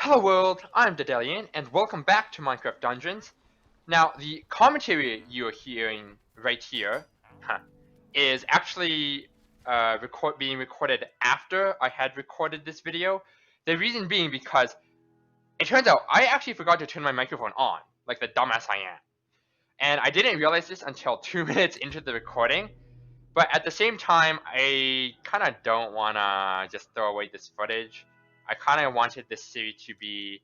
Hello world, I'm Dedelian, and welcome back to Minecraft Dungeons. Now, the commentary you're hearing right here is actually being recorded after I had recorded this video. The reason being because it turns out I actually forgot to turn my microphone on, like the dumbass I am. And I didn't realize this until 2 minutes into the recording, but at the same time, I kind of don't want to just throw away this footage. I kind of wanted this series to be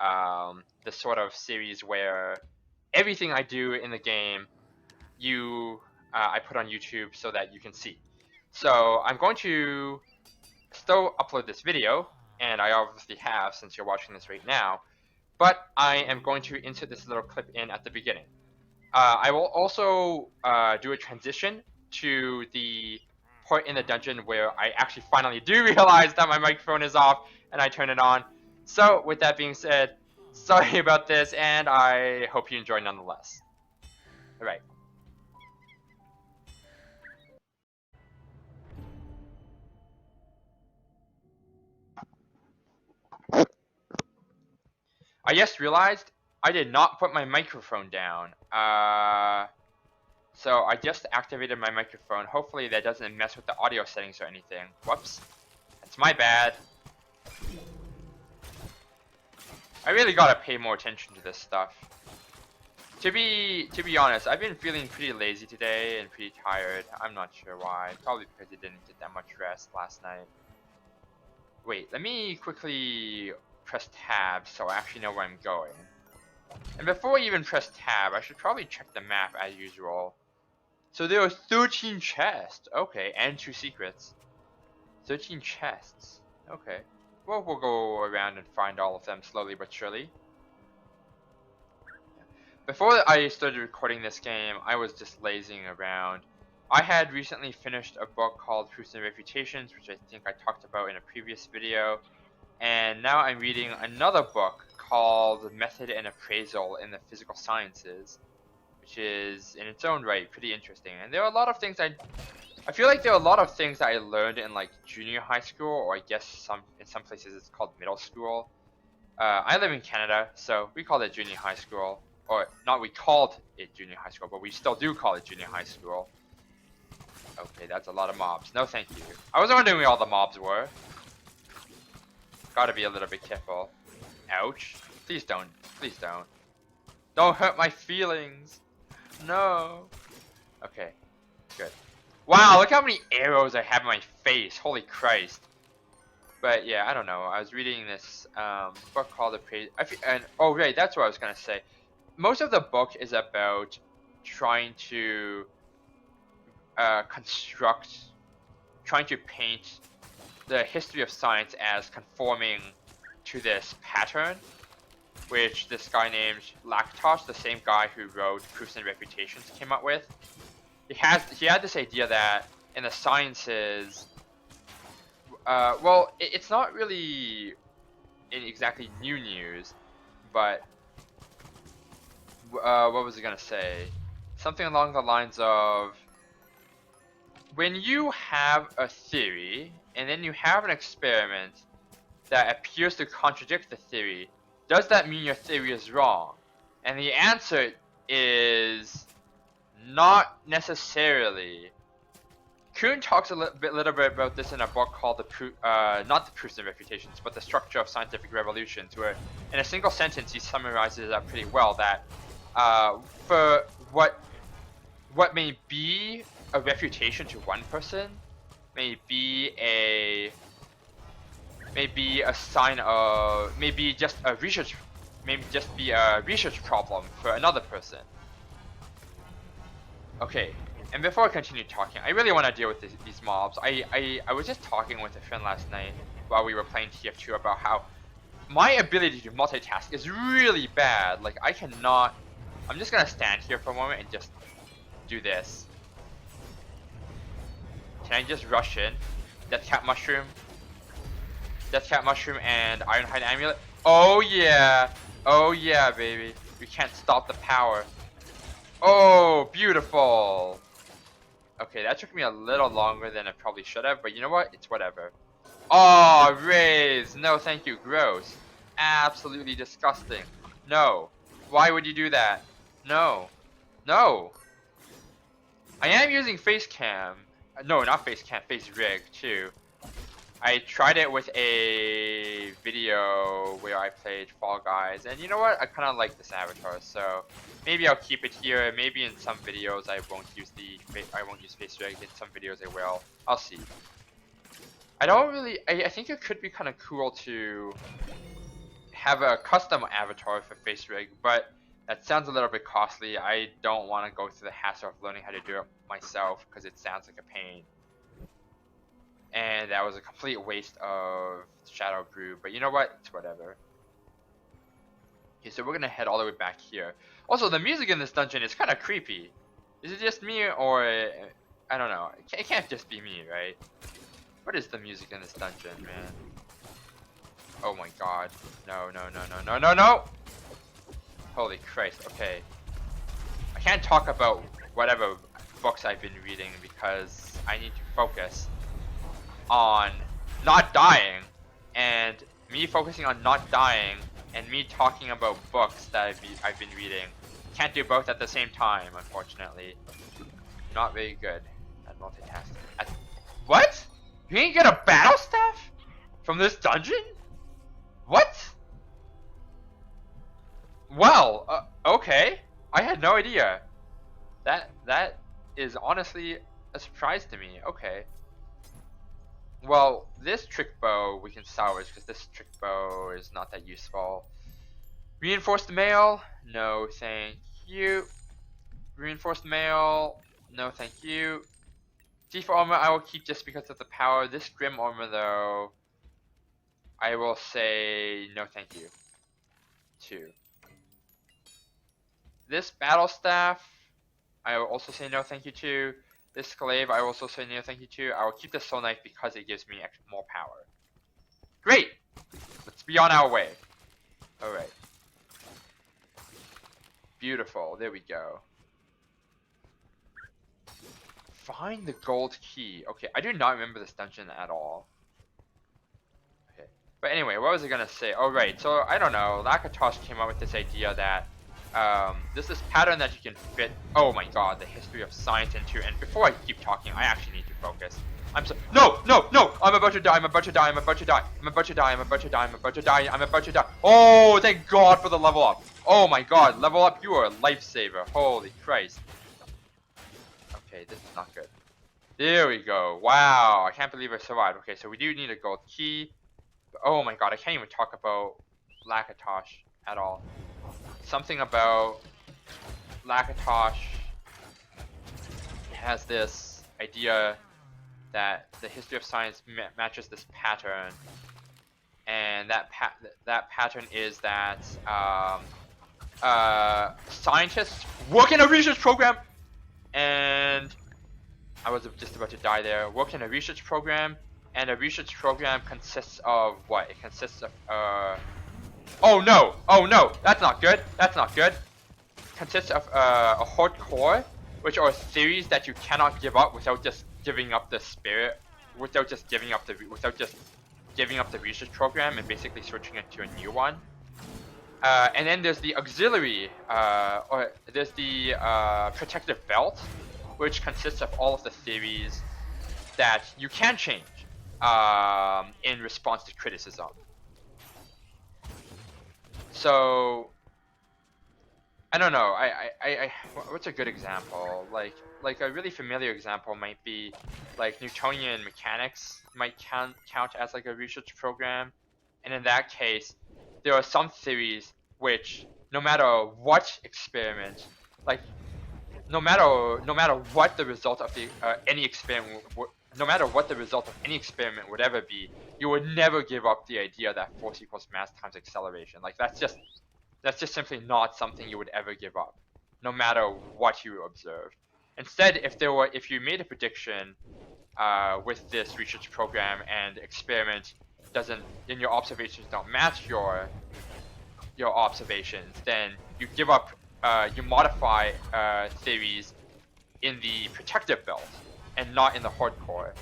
the sort of series where everything I do in the game, I put on YouTube so that you can see. So I'm going to still upload this video, and I obviously have since you're watching this right now, but I am going to insert this little clip in at the beginning. I will also do a transition to the point in the dungeon where I actually finally do realize that my microphone is off and I turn it on. So with that being said, sorry about this, and I hope you enjoy nonetheless. Alright. I just realized I did not put my microphone down. So I just activated my microphone. Hopefully that doesn't mess with the audio settings or anything. Whoops. That's my bad. I really gotta pay more attention to this stuff. To be honest, I've been feeling pretty lazy today and pretty tired. I'm not sure why. Probably because I didn't get that much rest last night. Wait, let me quickly press tab so I actually know where I'm going. And before I even press tab, I should probably check the map as usual. So there are 13 chests. Okay, and 2 secrets. 13 chests. Okay. Well, we'll go around and find all of them slowly but surely. Before I started recording this game, I was just lazing around. I had recently finished a book called Proofs and Refutations, which I think I talked about in a previous video. And now I'm reading another book called Method and Appraisal in the Physical Sciences, which is in its own right pretty interesting. And there are a lot of things I feel like there are a lot of things that I learned in like junior high school, or I guess in some places it's called middle school. I live in Canada, so we call it junior high school. Or not we called it junior high school, but we still do call it junior high school. Okay, that's a lot of mobs. No thank you. I was wondering where all the mobs were. Gotta be a little bit careful. Ouch. Please don't. Please don't. Don't hurt my feelings. No. Okay. Good. Wow, look how many arrows I have in my face. Holy Christ. But yeah, I don't know. I was reading this book called Appraisal. Oh, right, that's what I was going to say. Most of the book is about trying to trying to paint the history of science as conforming to this pattern, which this guy named Lactos, the same guy who wrote Proofs and Refutations, came up with. He had this idea that in the sciences, well, it's not really in exactly new news, but what was I gonna say? Something along the lines of, when you have a theory and then you have an experiment that appears to contradict the theory, does that mean your theory is wrong? And the answer is not necessarily. Kuhn talks a little bit about this in a book called not the Proofs and Refutations, but the Structure of Scientific Revolutions, where in a single sentence he summarizes that pretty well. That for what may be a refutation to one person may be a sign of maybe just a research problem for another person. Okay, and before I continue talking, I really want to deal with these mobs. I was just talking with a friend last night while we were playing TF2 about how my ability to multitask is really bad. Like, I cannot. I'm just gonna stand here for a moment and just do this. Can I just rush in? Death Cat Mushroom and Ironhide Amulet. Oh yeah! Oh yeah, baby. We can't stop the power. Oh, beautiful! Okay, that took me a little longer than it probably should have, but you know what? It's whatever. Oh, raise! No, thank you. Gross. absolutely disgusting. No. Why would you do that? No. No. I am using face cam. No, not face cam, face rig too. I tried it with a video where I played Fall Guys, and you know what? I kind of like this avatar, so maybe I'll keep it here. Maybe in some videos I won't use face rig. In some videos I will. I'll see. I don't really. I think it could be kind of cool to have a custom avatar for face rig, but that sounds a little bit costly. I don't want to go through the hassle of learning how to do it myself because it sounds like a pain. And that was a complete waste of Shadow Brew, but you know what? It's whatever. Okay, so we're gonna head all the way back here. Also, the music in this dungeon is kind of creepy. Is it just me, or I don't know? It can't just be me, right? What is the music in this dungeon, man? Oh my god. No, no, no, no, no, no, no! Holy Christ, okay. I can't talk about whatever books I've been reading because I need to focus on not dying, and me focusing on not dying and me talking about books that I've been reading. Can't do both at the same time, unfortunately. Not very good at multitasking. What? You ain't get a battle staff from this dungeon? What? Well, okay. I had no idea. That is honestly a surprise to me. Okay. Well, this trick bow we can salvage because this trick bow is not that useful. Reinforced mail? No, thank you. Reinforced mail? No, thank you. D4 armor I will keep just because of the power. This grim armor though, I will say no thank you. 2. This battle staff, I will also say no thank you to. This glaive, I will also say no thank you to. I will keep the soul knife because it gives me more power. Great! Let's be on our way. Alright. Beautiful, there we go. Find the gold key. Okay, I do not remember this dungeon at all. Okay, but anyway, what was I gonna say? Oh right, so I don't know, Lakatosh came up with this idea that there's this pattern that you can fit, oh my god, the history of science into, and before I keep talking, I actually need to focus. No, no, no, I'm about to die, I'm about to die, I'm about to die, I'm about to die, I'm about to die, I'm about to die, I'm about to die. Oh, thank god for the level up. Oh my god, level up, you are a lifesaver, holy Christ. Okay, this is not good. There we go, wow, I can't believe I survived. Okay, so we do need a gold key. Oh my god, I can't even talk about Lakatosh at all. Something about Lakatosh has this idea that the history of science matches this pattern, and that pattern is that scientists work in a research program, and I was just about to die there. Work in a research program, and a research program consists of what? It consists of oh no! Oh no! That's not good! That's not good! Consists of a horde core, which are theories that you cannot give up without just giving up the spirit, without just giving up the research program and basically switching it to a new one. And then there's the auxiliary, or there's the protective belt, which consists of all of the theories that you can change in response to criticism. So I don't know. What's a good example? Like a really familiar example might be like Newtonian mechanics might count as like a research program, and in that case, there are some theories which no matter what experiment, like no matter what the result of the any experiment, no matter what the result of any experiment would ever be, you would never give up the idea that force equals mass times acceleration. Like that's just simply not something you would ever give up, no matter what you observed. Instead, if you made a prediction with this research program and experiment and your observations don't match your observations, then you give up, you modify theories in the protective belt and not in the horde core.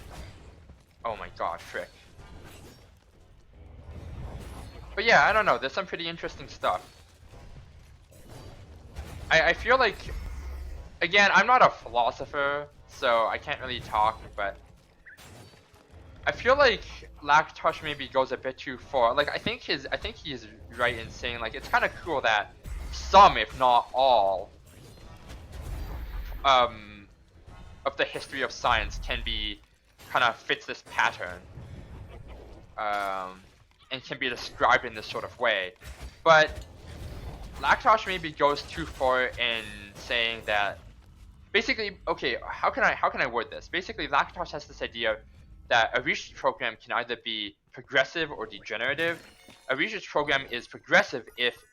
Oh my god, frick. But yeah, I don't know. There's some pretty interesting stuff. I feel like, again, I'm not a philosopher, so I can't really talk, but I feel like Lactosh maybe goes a bit too far. Like I think he's right in saying like it's kind of cool that some, if not all, of the history of science can be kind of fits this pattern, and can be described in this sort of way. But Lactosh maybe goes too far in saying that basically, okay, how can I word this? Basically, Lactosh has this idea that a research program can either be progressive or degenerative. A research program is progressive if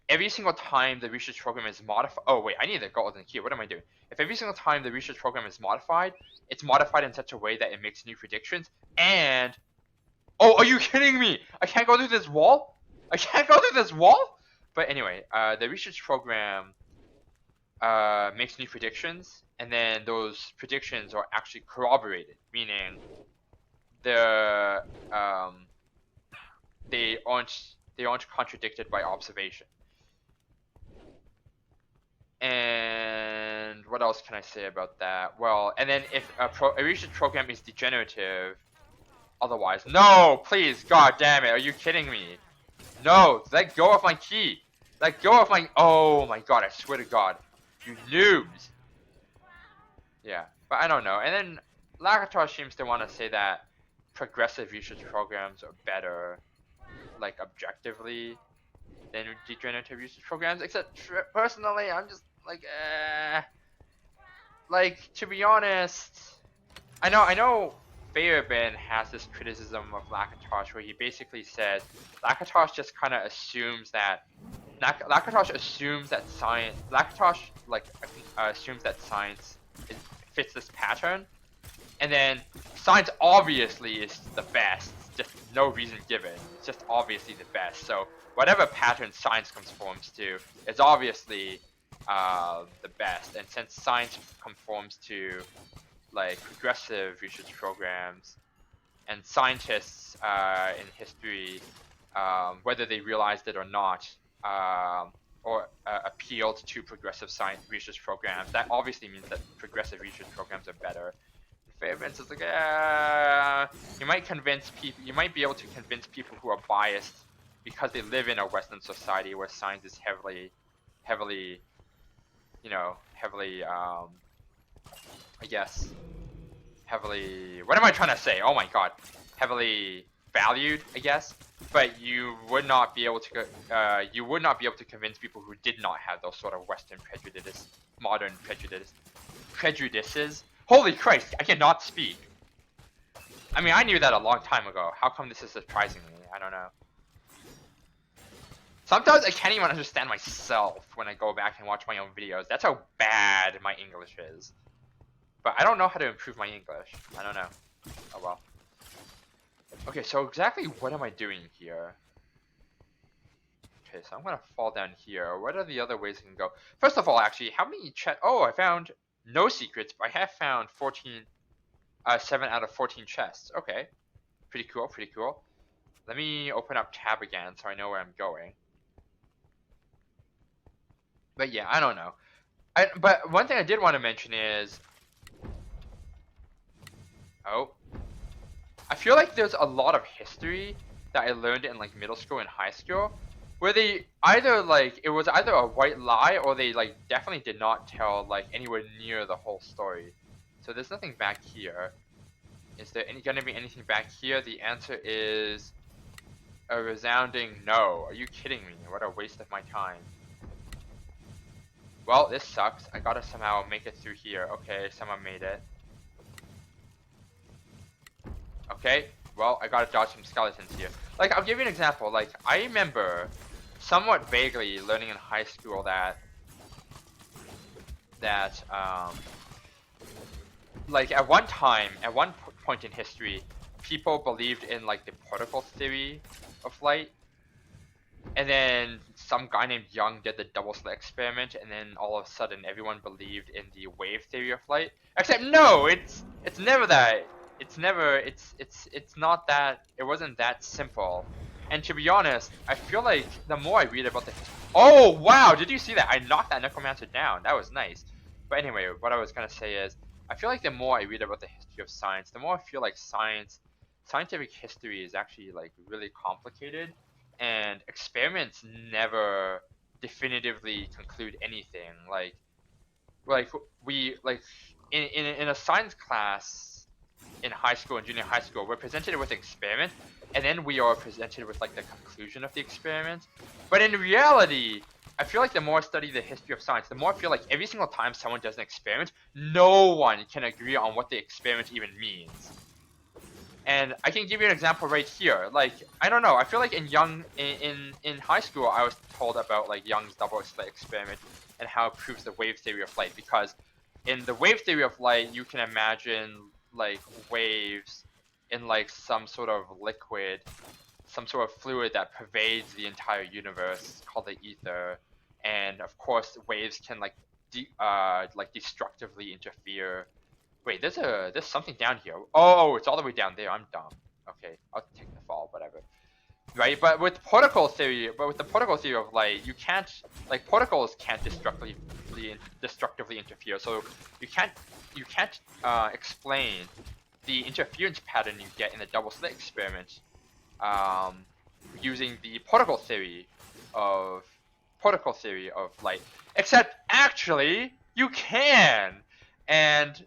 every single time the research program is modified. Oh wait, I need the golden key. What am I doing? If every single time the research program is modified, it's modified in such a way that it makes new predictions. And oh, are you kidding me? I can't go through this wall. I can't go through this wall. But anyway, the research program makes new predictions, and then those predictions are actually corroborated, meaning the they aren't contradicted by observation. And what else can I say about that? Well, and then if a research program is degenerative, otherwise, no, please, god damn it, are you kidding me? No, let go of my key. Let go of my. Oh my god, I swear to god, you noobs. Yeah, but I don't know. And then Lakatos seems to want to say that progressive research programs are better, like objectively, than degenerative research programs. Except personally, I'm just like to be honest, I know Fairbairn has this criticism of Lakatos where he basically says Lakatos just kind of assumes that Lakatos assumes that science assumes that science fits this pattern, and then science obviously is the best, just no reason given. It's just obviously the best. So whatever pattern science conforms to is obviously the best. And since science conforms to like progressive research programs, and scientists in history, whether they realized it or not, or appealed to progressive science research programs, that obviously means that progressive research programs are better. Fairbanks is like, you might convince people, you might be able to convince people who are biased because they live in a Western society where science is heavily, I guess, heavily, what am I trying to say? Oh my god, heavily valued, I guess. But you would not be able to convince people who did not have those sort of Western modern prejudices. Holy Christ, I cannot speak. I mean, I knew that a long time ago. How come this is surprising me? I don't know. Sometimes I can't even understand myself when I go back and watch my own videos. That's how bad my English is. But I don't know how to improve my English. I don't know. Oh well. Okay, so exactly what am I doing here? Okay, so I'm gonna fall down here. What are the other ways I can go? First of all, actually, how many oh, I found no secrets, but I have found 7 out of 14 chests. Okay. Pretty cool, pretty cool. Let me open up tab again so I know where I'm going. But yeah, I don't know. But one thing I did want to mention is... Oh. I feel like there's a lot of history that I learned in like middle school and high school where they it was either a white lie or they like definitely did not tell like anywhere near the whole story. So there's nothing back here. Is there gonna be anything back here? The answer is a resounding no. Are you kidding me? What a waste of my time. Well, this sucks. I gotta somehow make it through here. Okay, someone made it. Okay, well, I gotta dodge some skeletons here. Like, I'll give you an example. Like, I remember somewhat vaguely learning in high school that like at one point in history, people believed in like the particle theory of light, and then some guy named Young did the double slit experiment, and then all of a sudden everyone believed in the wave theory of light. Except no, it's never that. it's never it's not that it wasn't that simple. And to be honest, I feel like the more I read about the oh wow, did you see that? I knocked that necromancer down. That was nice. But anyway, what I was gonna say is I feel like the more I read about the history of science, the more I feel like scientific history is actually like really complicated, and experiments never definitively conclude anything. Like we like in a science class in high school and junior high school, we're presented with an experiment, and then we are presented with like the conclusion of the experiment. But in reality, I feel like the more I study the history of science, the more I feel like every single time someone does an experiment, no one can agree on what the experiment even means. And I can give you an example right here. Like, I don't know, I feel like in high school I was told about like Young's double slit experiment and how it proves the wave theory of light, because in the wave theory of light you can imagine like waves in like some sort of liquid, some sort of fluid that pervades the entire universe called the ether. And of course waves can like destructively interfere. Wait, there's something down here. Oh, it's all the way down there. I'm dumb. Okay, I'll take the fall, whatever. Right, but with the particle theory of light, you can't like particles can't destructively interfere. So you can't explain the interference pattern you get in the double slit experiment using the particle theory of light. Except actually you can, and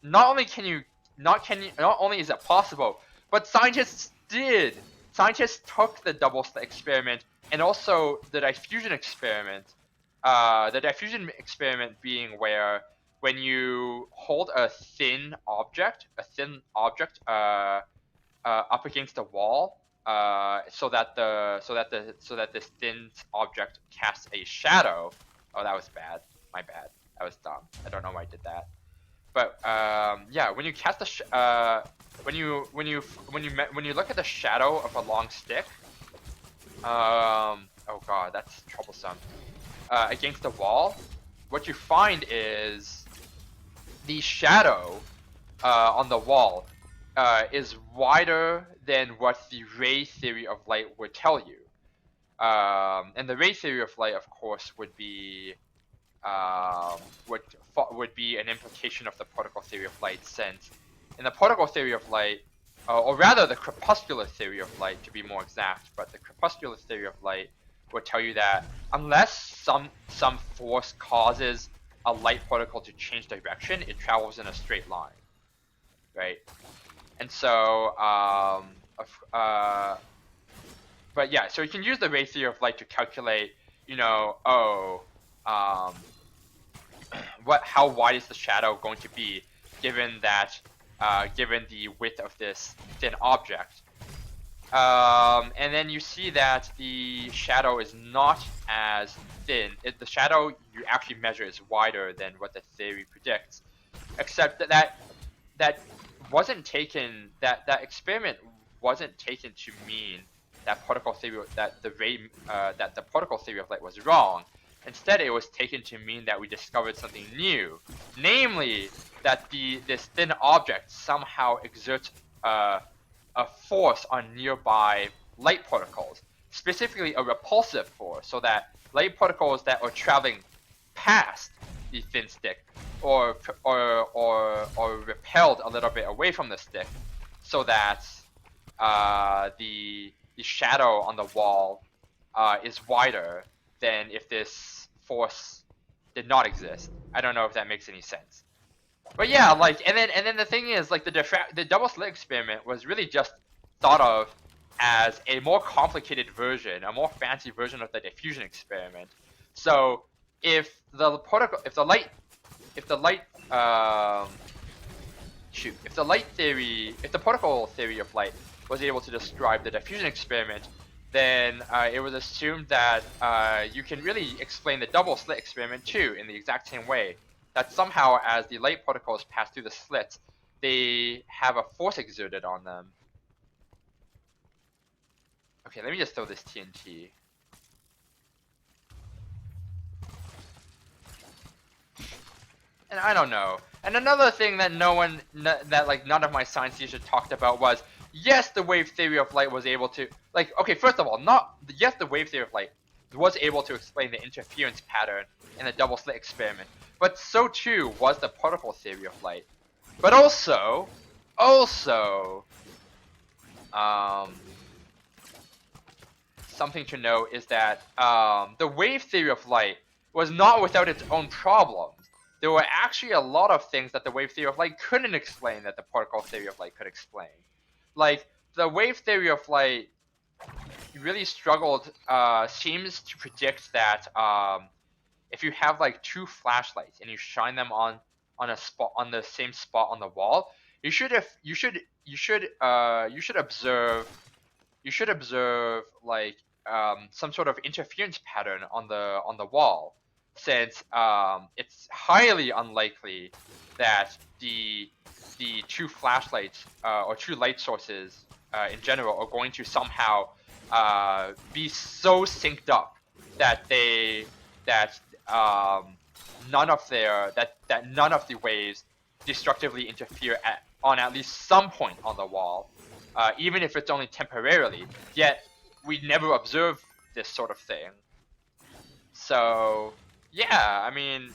not only is it possible, but scientists did. Scientists took the double slit experiment and also the diffusion experiment. The diffusion experiment being where when you hold a thin object up against a wall, so that this thin object casts a shadow. Oh, that was bad. My bad. That was dumb. I don't know why I did that. But yeah, when you cast when you look at the shadow of a long stick, oh god, that's troublesome. Against the wall, what you find is the shadow on the wall is wider than what the ray theory of light would tell you. And the ray theory of light, of course, would be would be an implication of the particle theory of light, since in the particle theory of light, or rather the crepuscular theory of light to be more exact, but the crepuscular theory of light would tell you that unless some force causes a light particle to change direction, it travels in a straight line, right? And so, but yeah, so you can use the ray theory of light to calculate, you know, how wide is the shadow going to be given the width of this thin object. And then you see that the shadow is not as thin. The shadow you actually measure is wider than what the theory predicts, except that wasn't taken, that experiment wasn't taken to mean that particle theory that the particle theory of light was wrong. Instead, it was taken to mean that we discovered something new, namely that this thin object somehow exerts a force on nearby light particles, specifically a repulsive force, so that light particles that are traveling past the thin stick or repelled a little bit away from the stick, so that the shadow on the wall is wider than if this force did not exist. I don't know if that makes any sense. But yeah, like, and then the thing is, like, the double slit experiment was really just thought of as a more complicated version, a more fancy version of the diffusion experiment. So if the particle theory of light was able to describe the diffusion experiment, then it was assumed that you can really explain the double slit experiment too in the exact same way. That somehow, as the light particles pass through the slits, they have a force exerted on them. Okay, let me just throw this TNT. And I don't know. And another thing that that like none of my science teachers talked about was, yes, the wave theory of light was able to, like, okay, first of all, yes, the wave theory of light was able to explain the interference pattern in the double slit experiment, but so too was the particle theory of light. But also, um, something to note is that the wave theory of light was not without its own problems. There were actually a lot of things that the wave theory of light couldn't explain that the particle theory of light could explain. Like, the wave theory of light really struggled, seems to predict that if you have like two flashlights and you shine them on a spot, on the same spot on the wall, you should observe like some sort of interference pattern on the wall, since it's highly unlikely that the two flashlights or two light sources in general are going to somehow be so synced up that none of the waves destructively interfere on at least some point on the wall, even if it's only temporarily. Yet we never observe this sort of thing. So yeah, I mean,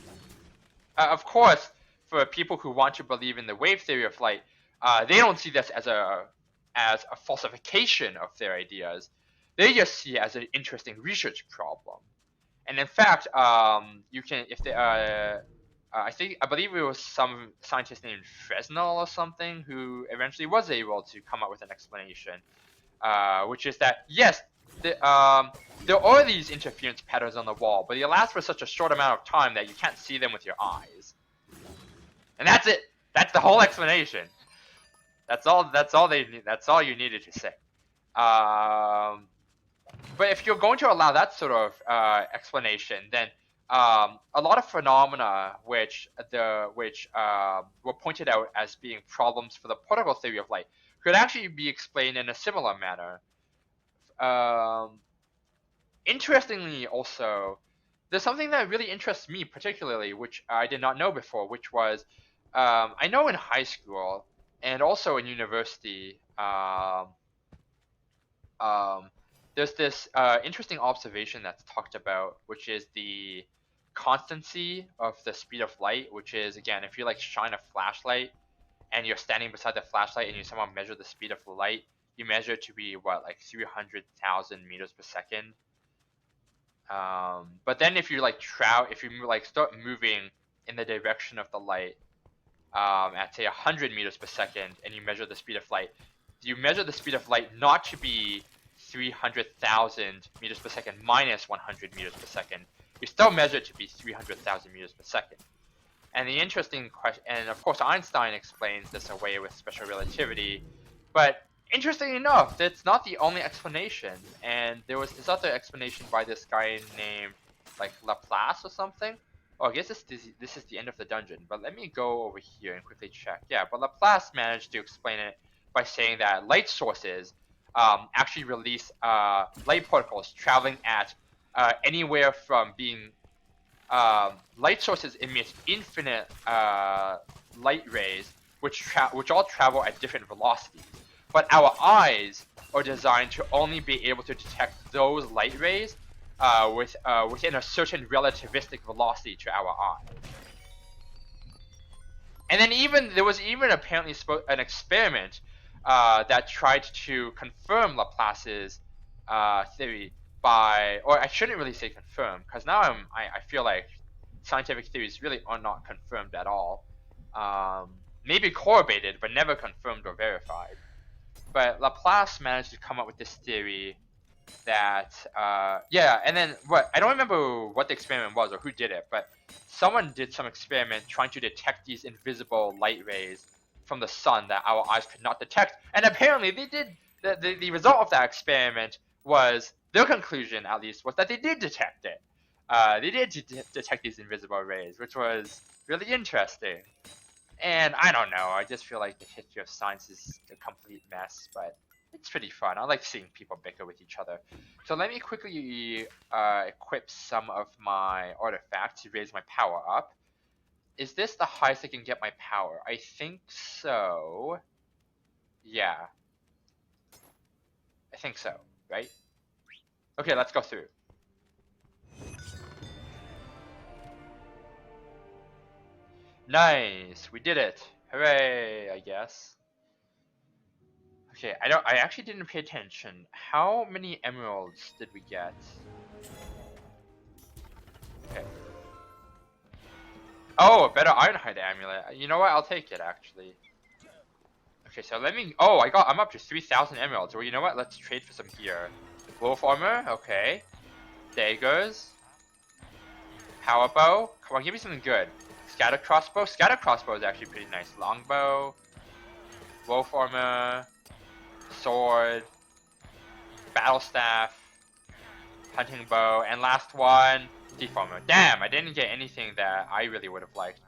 of course, for people who want to believe in the wave theory of light, they don't see this as a falsification of their ideas. They just see it as an interesting research problem. And in fact, you can, if they, I believe it was some scientist named Fresnel or something who eventually was able to come up with an explanation, which is that yes, there are these interference patterns on the wall, but they last for such a short amount of time that you can't see them with your eyes. And that's it. That's the whole explanation. That's all you needed to say. But if you're going to allow that sort of explanation, then a lot of phenomena which were pointed out as being problems for the particle theory of light could actually be explained in a similar manner. Interestingly, also, there's something that really interests me particularly, which I did not know before, which was I know in high school and also in university. There's this interesting observation that's talked about, which is the constancy of the speed of light, which is, again, if you like shine a flashlight and you're standing beside the flashlight and you somehow measure the speed of the light, you measure it to be what, like 300,000 meters per second. But then if you like start moving in the direction of the light at say 100 meters per second, and you measure the speed of light, you measure the speed of light not to be 300,000 meters per second minus 100 meters per second. You still measure it to be 300,000 meters per second. And the interesting question, and of course Einstein explains this away with special relativity, but interestingly enough, that's not the only explanation. And there was this other explanation by this guy named like Laplace or something. Oh, I guess this is the end of the dungeon, but let me go over here and quickly check. Yeah, but Laplace managed to explain it by saying that light sources actually release light particles traveling at anywhere from being light sources emit infinite light rays, which all travel at different velocities. But our eyes are designed to only be able to detect those light rays within a certain relativistic velocity to our eye. And then there was apparently an experiment that tried to confirm Laplace's theory or I shouldn't really say confirm, because now I feel like scientific theories really are not confirmed at all. Maybe corroborated, but never confirmed or verified. But Laplace managed to come up with this theory that, and then I don't remember what the experiment was or who did it, but someone did some experiment trying to detect these invisible light rays from the sun that our eyes could not detect, and apparently they did. The result of that experiment was, their conclusion at least, was that they did detect it. They did detect these invisible rays, which was really interesting. And I don't know, I just feel like the history of science is a complete mess, but it's pretty fun. I like seeing people bicker with each other. So let me quickly equip some of my artifacts to raise my power up. is this the highest I can get my power? I think so. Yeah. I think so, right? Okay, let's go through. Nice, we did it. Hooray, I guess. Okay, I actually didn't pay attention. How many emeralds did we get? Okay. Oh, a better Ironhide amulet. You know what? I'll take it actually. Okay, so let me. Oh, I'm up to 3,000 emeralds. Well, you know what? Let's trade for some gear. Wolf armor. Okay. Daggers. Power bow. Come on, give me something good. Scatter crossbow. Scatter crossbow is actually pretty nice. Longbow. Wolf armor. Sword. Battle staff. Hunting bow. And last one. Thief armor. Damn, I didn't get anything that I really would have liked.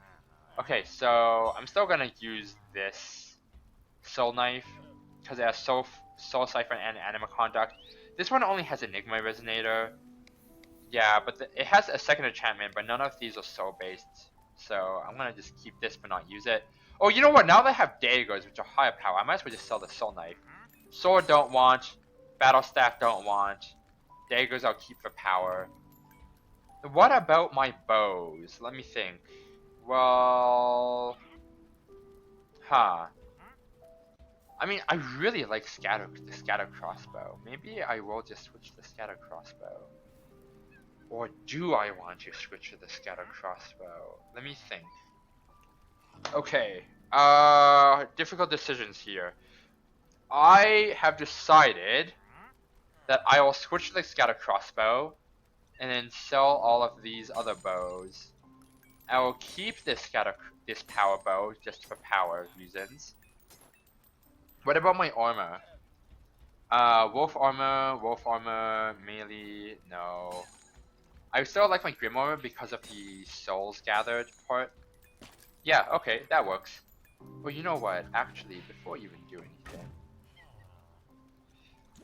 Okay, so I'm still gonna use this soul knife because it has soul siphon and anima conduct. This one only has enigma resonator. Yeah, but it has a second enchantment, but none of these are soul based. So I'm gonna just keep this but not use it. Oh, you know what? Now that I have daggers, which are higher power, I might as well just sell the soul knife. Sword don't want. Battle staff don't want. Daggers I'll keep for power. What about my bows? Let me think. Well, huh. I mean, I really like the scatter crossbow. Maybe I will just switch to the scatter crossbow. Or do I want to switch to the scatter crossbow? Let me think. Okay. Difficult decisions here. I have decided that I will switch to the scatter crossbow and then sell all of these other bows. I will keep this power bow just for power reasons. What about my armor? Wolf armor, melee, no. I still like my grim armor because of the souls gathered part. Yeah, okay, that works. Well, you know what? Actually, before you even do anything,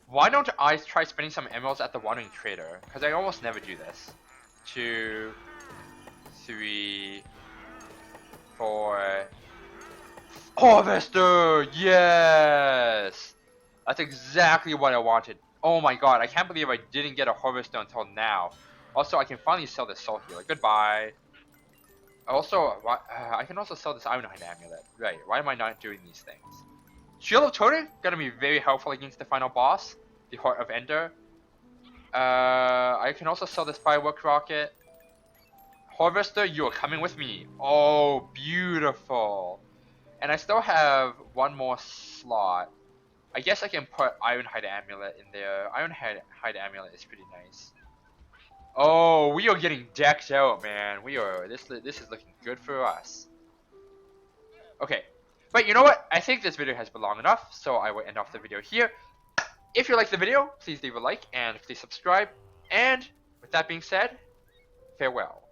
why don't I try spending some emeralds at the Wandering Trader? Because I almost never do this. 2, 3, 4. Harvester! Yes! That's exactly what I wanted. Oh my god, I can't believe I didn't get a harvester until now. Also, I can finally sell this soul healer. Goodbye. Also, I can also sell this Ironhide amulet. Right, why am I not doing these things? Shield of Totem, gonna be very helpful against the final boss, the Heart of Ender. I can also sell this Firework Rocket. Harvester, you are coming with me. Oh, beautiful. And I still have one more slot. I guess I can put Ironhide amulet in there. Ironhide amulet is pretty nice. Oh, we are getting decked out, man. We are. This is looking good for us. Okay, but you know what? I think this video has been long enough, so I will end off the video here. If you liked the video, please leave a like and please subscribe. And with that being said, farewell.